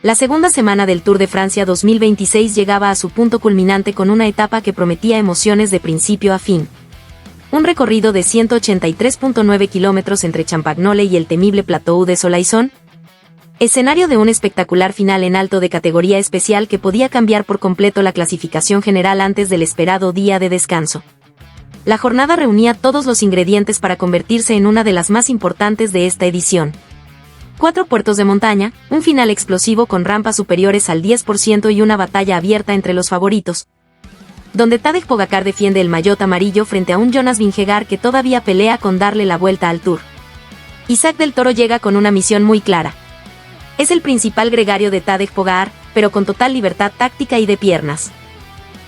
La segunda semana del Tour de Francia 2026 llegaba a su punto culminante con una etapa que prometía emociones de principio a fin. Un recorrido de 183.9 kilómetros entre Champagnole y el temible Plateau de Soleilson, escenario de un espectacular final en alto de categoría especial que podía cambiar por completo la clasificación general antes del esperado día de descanso. La jornada reunía todos los ingredientes para convertirse en una de las más importantes de esta edición. 4 puertos de montaña, un final explosivo con rampas superiores al 10% y una batalla abierta entre los favoritos, donde Tadej Pogačar defiende el maillot amarillo frente a un Jonas Vingegaard que todavía pelea con darle la vuelta al Tour. Isaac del Toro llega con una misión muy clara. Es el principal gregario de Tadej Pogačar, pero con total libertad táctica y de piernas.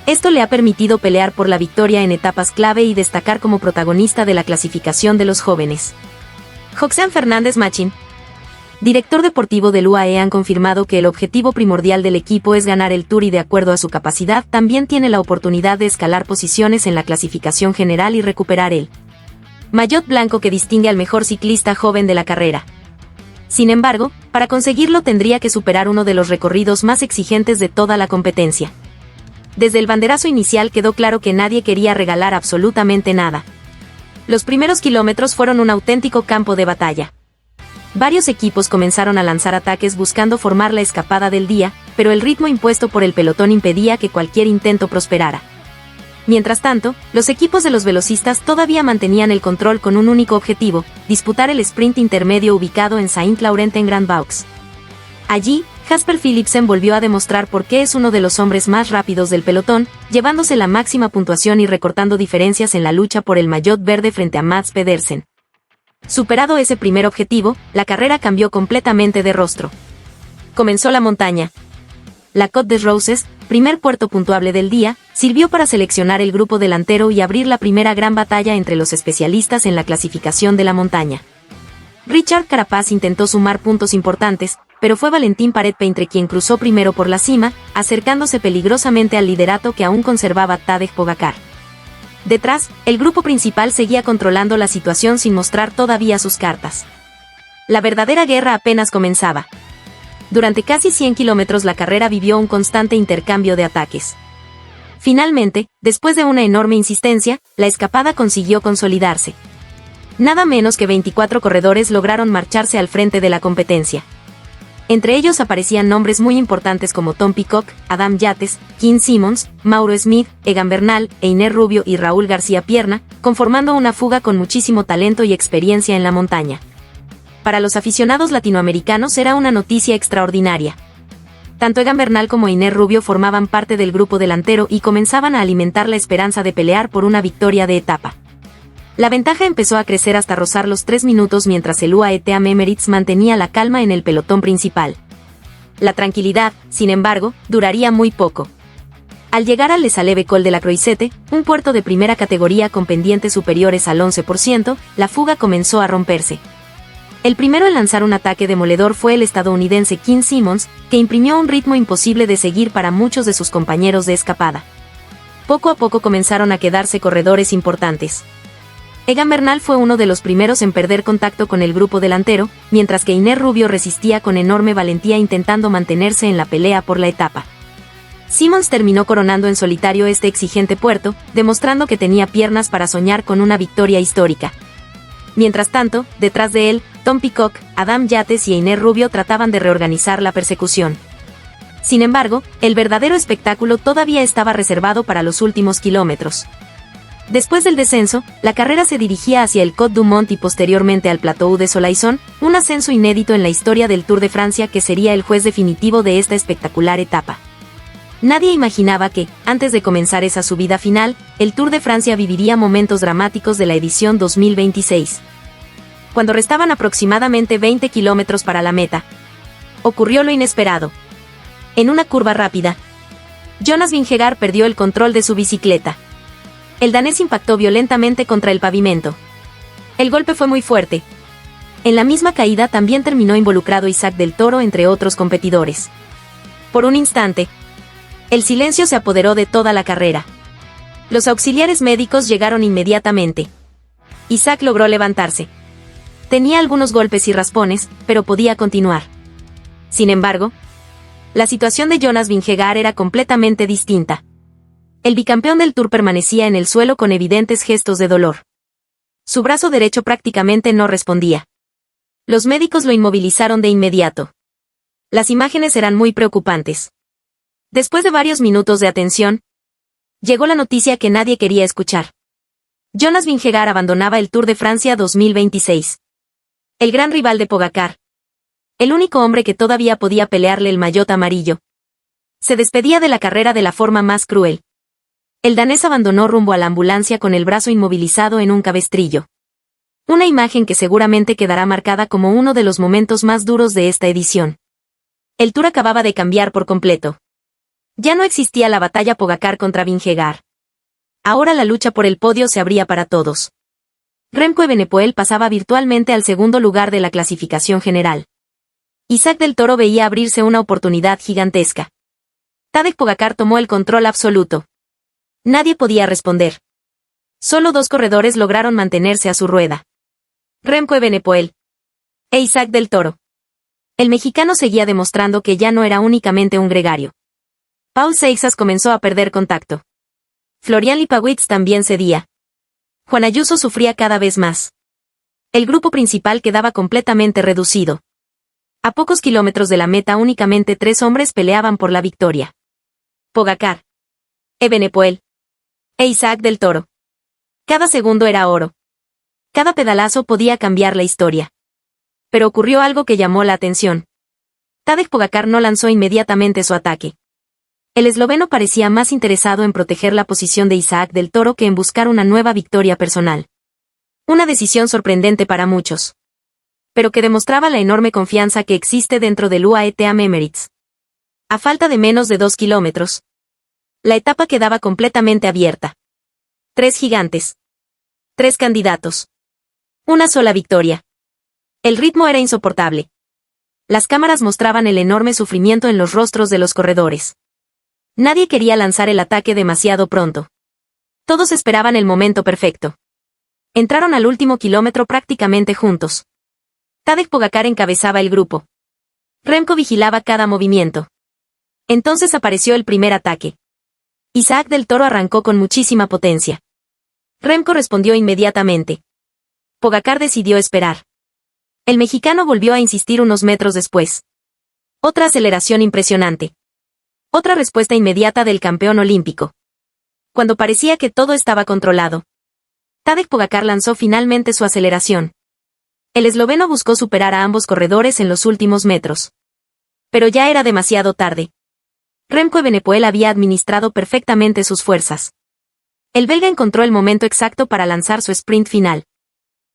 Esto le ha permitido pelear por la victoria en etapas clave y destacar como protagonista de la clasificación de los jóvenes. Joxean Fernández Machín, director deportivo del UAE, han confirmado que el objetivo primordial del equipo es ganar el Tour y de acuerdo a su capacidad también tiene la oportunidad de escalar posiciones en la clasificación general y recuperar el maillot blanco que distingue al mejor ciclista joven de la carrera. Sin embargo, para conseguirlo tendría que superar uno de los recorridos más exigentes de toda la competencia. Desde el banderazo inicial quedó claro que nadie quería regalar absolutamente nada. Los primeros kilómetros fueron un auténtico campo de batalla. Varios equipos comenzaron a lanzar ataques buscando formar la escapada del día, pero el ritmo impuesto por el pelotón impedía que cualquier intento prosperara. Mientras tanto, los equipos de los velocistas todavía mantenían el control con un único objetivo: disputar el sprint intermedio ubicado en Saint-Laurent-en-Grand-Vaux. Allí, Jasper Philipsen volvió a demostrar por qué es uno de los hombres más rápidos del pelotón, llevándose la máxima puntuación y recortando diferencias en la lucha por el maillot verde frente a Mads Pedersen. Superado ese primer objetivo, la carrera cambió completamente de rostro. Comenzó la montaña. La Côte des Roses, primer puerto puntuable del día, sirvió para seleccionar el grupo delantero y abrir la primera gran batalla entre los especialistas en la clasificación de la montaña. Richard Carapaz intentó sumar puntos importantes, pero fue Valentín Parets-Peintre quien cruzó primero por la cima, acercándose peligrosamente al liderato que aún conservaba Tadej Pogačar. Detrás, el grupo principal seguía controlando la situación sin mostrar todavía sus cartas. La verdadera guerra apenas comenzaba. Durante casi 100 kilómetros la carrera vivió un constante intercambio de ataques. Finalmente, después de una enorme insistencia, la escapada consiguió consolidarse. Nada menos que 24 corredores lograron marcharse al frente de la competencia. Entre ellos aparecían nombres muy importantes como Tom Pidcock, Adam Yates, Gene Simmons, Mauro Smith, Egan Bernal, Einer Rubio y Raúl García Pierna, conformando una fuga con muchísimo talento y experiencia en la montaña. Para los aficionados latinoamericanos era una noticia extraordinaria. Tanto Egan Bernal como Einer Rubio formaban parte del grupo delantero y comenzaban a alimentar la esperanza de pelear por una victoria de etapa. La ventaja empezó a crecer hasta rozar los 3 minutos mientras el UAE Team Emirates mantenía la calma en el pelotón principal. La tranquilidad, sin embargo, duraría muy poco. Al llegar al Les Salles Col de la Croisette, un puerto de primera categoría con pendientes superiores al 11%, la fuga comenzó a romperse. El primero en lanzar un ataque demoledor fue el estadounidense Gene Simmons, que imprimió un ritmo imposible de seguir para muchos de sus compañeros de escapada. Poco a poco comenzaron a quedarse corredores importantes. Egan Bernal fue uno de los primeros en perder contacto con el grupo delantero, mientras que Einer Rubio resistía con enorme valentía intentando mantenerse en la pelea por la etapa. Simmons terminó coronando en solitario este exigente puerto, demostrando que tenía piernas para soñar con una victoria histórica. Mientras tanto, detrás de él, Tom Pidcock, Adam Yates y Einer Rubio trataban de reorganizar la persecución. Sin embargo, el verdadero espectáculo todavía estaba reservado para los últimos kilómetros. Después del descenso, la carrera se dirigía hacia el Côte du Mont y posteriormente al Plateau de Soleilson, un ascenso inédito en la historia del Tour de Francia que sería el juez definitivo de esta espectacular etapa. Nadie imaginaba que, antes de comenzar esa subida final, el Tour de Francia viviría momentos dramáticos de la edición 2026. Cuando restaban aproximadamente 20 kilómetros para la meta, ocurrió lo inesperado. En una curva rápida, Jonas Vingegaard perdió el control de su bicicleta. El danés impactó violentamente contra el pavimento. El golpe fue muy fuerte. En la misma caída también terminó involucrado Isaac del Toro entre otros competidores. Por un instante, el silencio se apoderó de toda la carrera. Los auxiliares médicos llegaron inmediatamente. Isaac logró levantarse. Tenía algunos golpes y raspones, pero podía continuar. Sin embargo, La situación de Jonas Vingegaard era completamente distinta. El bicampeón del Tour permanecía en el suelo con evidentes gestos de dolor. Su brazo derecho prácticamente no respondía. Los médicos lo inmovilizaron de inmediato. Las imágenes eran muy preocupantes. Después de varios minutos de atención, llegó la noticia que nadie quería escuchar. Jonas Vingegaard abandonaba el Tour de Francia 2026. El gran rival de Pogačar. El único hombre que todavía podía pelearle el maillot amarillo. Se despedía de la carrera de la forma más cruel. El danés abandonó rumbo a la ambulancia con el brazo inmovilizado en un cabestrillo. Una imagen que seguramente quedará marcada como uno de los momentos más duros de esta edición. El Tour acababa de cambiar por completo. Ya no existía la batalla Pogačar contra Vingegaard. Ahora la lucha por el podio se abría para todos. Remco Evenepoel pasaba virtualmente al segundo lugar de la clasificación general. Isaac del Toro veía abrirse una oportunidad gigantesca. Tadej Pogačar tomó el control absoluto. Nadie podía responder. Solo dos corredores lograron mantenerse a su rueda. Remco Evenepoel e Isaac del Toro. El mexicano seguía demostrando que ya no era únicamente un gregario. Paul Seixas comenzó a perder contacto. Florian Lipowitz también cedía. Juan Ayuso sufría cada vez más. El grupo principal quedaba completamente reducido. A pocos kilómetros de la meta únicamente 3 hombres peleaban por la victoria. Pogačar, Evenepoel e Isaac del Toro. Cada segundo era oro. Cada pedalazo podía cambiar la historia. Pero ocurrió algo que llamó la atención. Tadej Pogačar no lanzó inmediatamente su ataque. El esloveno parecía más interesado en proteger la posición de Isaac del Toro que en buscar una nueva victoria personal. Una decisión sorprendente para muchos. Pero que demostraba la enorme confianza que existe dentro del UAE Team Emirates. A falta de menos de 2 kilómetros. La etapa quedaba completamente abierta. 3 gigantes. 3 candidatos. Una sola victoria. El ritmo era insoportable. Las cámaras mostraban el enorme sufrimiento en los rostros de los corredores. Nadie quería lanzar el ataque demasiado pronto. Todos esperaban el momento perfecto. Entraron al último kilómetro prácticamente juntos. Tadej Pogačar encabezaba el grupo. Remco vigilaba cada movimiento. Entonces apareció el primer ataque. Isaac del Toro arrancó con muchísima potencia. Remco respondió inmediatamente. Pogačar decidió esperar. El mexicano volvió a insistir unos metros después. Otra aceleración impresionante. Otra respuesta inmediata del campeón olímpico. Cuando parecía que todo estaba controlado, Tadej Pogačar lanzó finalmente su aceleración. El esloveno buscó superar a ambos corredores en los últimos metros. Pero ya era demasiado tarde. Remco Evenepoel había administrado perfectamente sus fuerzas. El belga encontró el momento exacto para lanzar su sprint final.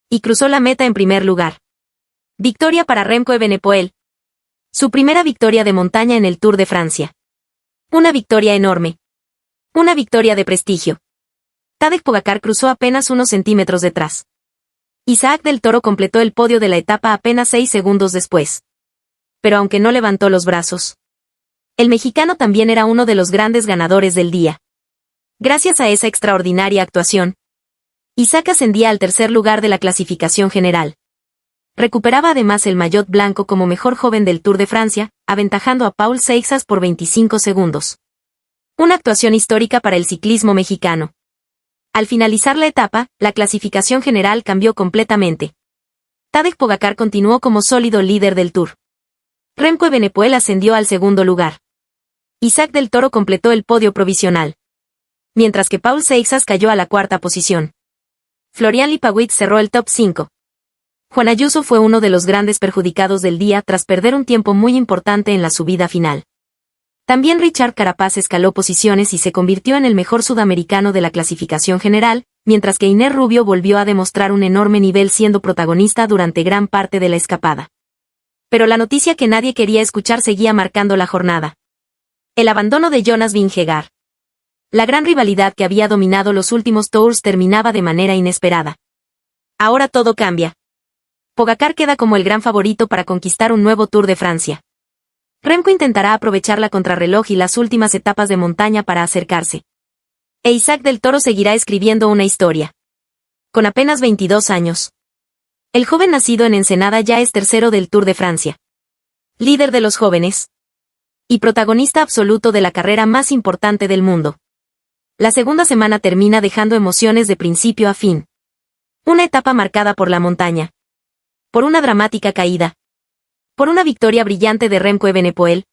Y cruzó la meta en primer lugar. Victoria para Remco Evenepoel. Su primera victoria de montaña en el Tour de Francia. Una victoria enorme. Una victoria de prestigio. Tadej Pogačar cruzó apenas unos centímetros detrás. Isaac del Toro completó el podio de la etapa apenas 6 segundos después. Pero aunque no levantó los brazos, el mexicano también era uno de los grandes ganadores del día. Gracias a esa extraordinaria actuación, Isaac ascendía al tercer lugar de la clasificación general. Recuperaba además el maillot blanco como mejor joven del Tour de Francia, aventajando a Paul Seixas por 25 segundos. Una actuación histórica para el ciclismo mexicano. Al finalizar la etapa, la clasificación general cambió completamente. Tadej Pogačar continuó como sólido líder del Tour. Remco Evenepoel ascendió al segundo lugar. Isaac del Toro completó el podio provisional. Mientras que Paul Seixas cayó a la cuarta posición. Florian Lipowitz cerró el top 5. Juan Ayuso fue uno de los grandes perjudicados del día tras perder un tiempo muy importante en la subida final. También Richard Carapaz escaló posiciones y se convirtió en el mejor sudamericano de la clasificación general, mientras que Iner Rubio volvió a demostrar un enorme nivel siendo protagonista durante gran parte de la escapada. Pero la noticia que nadie quería escuchar seguía marcando la jornada. El abandono de Jonas Vingegaard. La gran rivalidad que había dominado los últimos Tours terminaba de manera inesperada. Ahora todo cambia. Pogačar queda como el gran favorito para conquistar un nuevo Tour de Francia. Remco intentará aprovechar la contrarreloj y las últimas etapas de montaña para acercarse. E Isaac del Toro seguirá escribiendo una historia. Con apenas 22 años. El joven nacido en Ensenada ya es tercero del Tour de Francia. Líder de los jóvenes. y protagonista absoluto de la carrera más importante del mundo. La segunda semana termina dejando emociones de principio a fin. Una etapa marcada por la montaña. Por una dramática caída. Por una victoria brillante de Remco Evenepoel.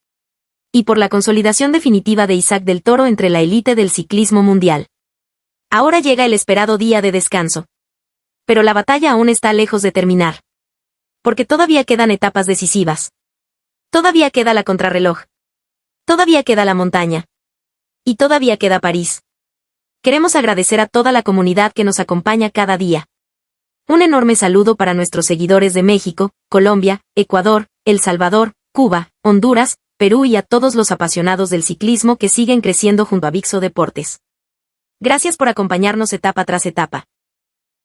Y por la consolidación definitiva de Isaac del Toro entre la élite del ciclismo mundial. Ahora llega el esperado día de descanso. Pero la batalla aún está lejos de terminar. Porque todavía quedan etapas decisivas. Todavía queda la contrarreloj. Todavía queda la montaña. Y todavía queda París. Queremos agradecer a toda la comunidad que nos acompaña cada día. Un enorme saludo para nuestros seguidores de México, Colombia, Ecuador, El Salvador, Cuba, Honduras, Perú y a todos los apasionados del ciclismo que siguen creciendo junto a Vixo Deportes. Gracias por acompañarnos etapa tras etapa.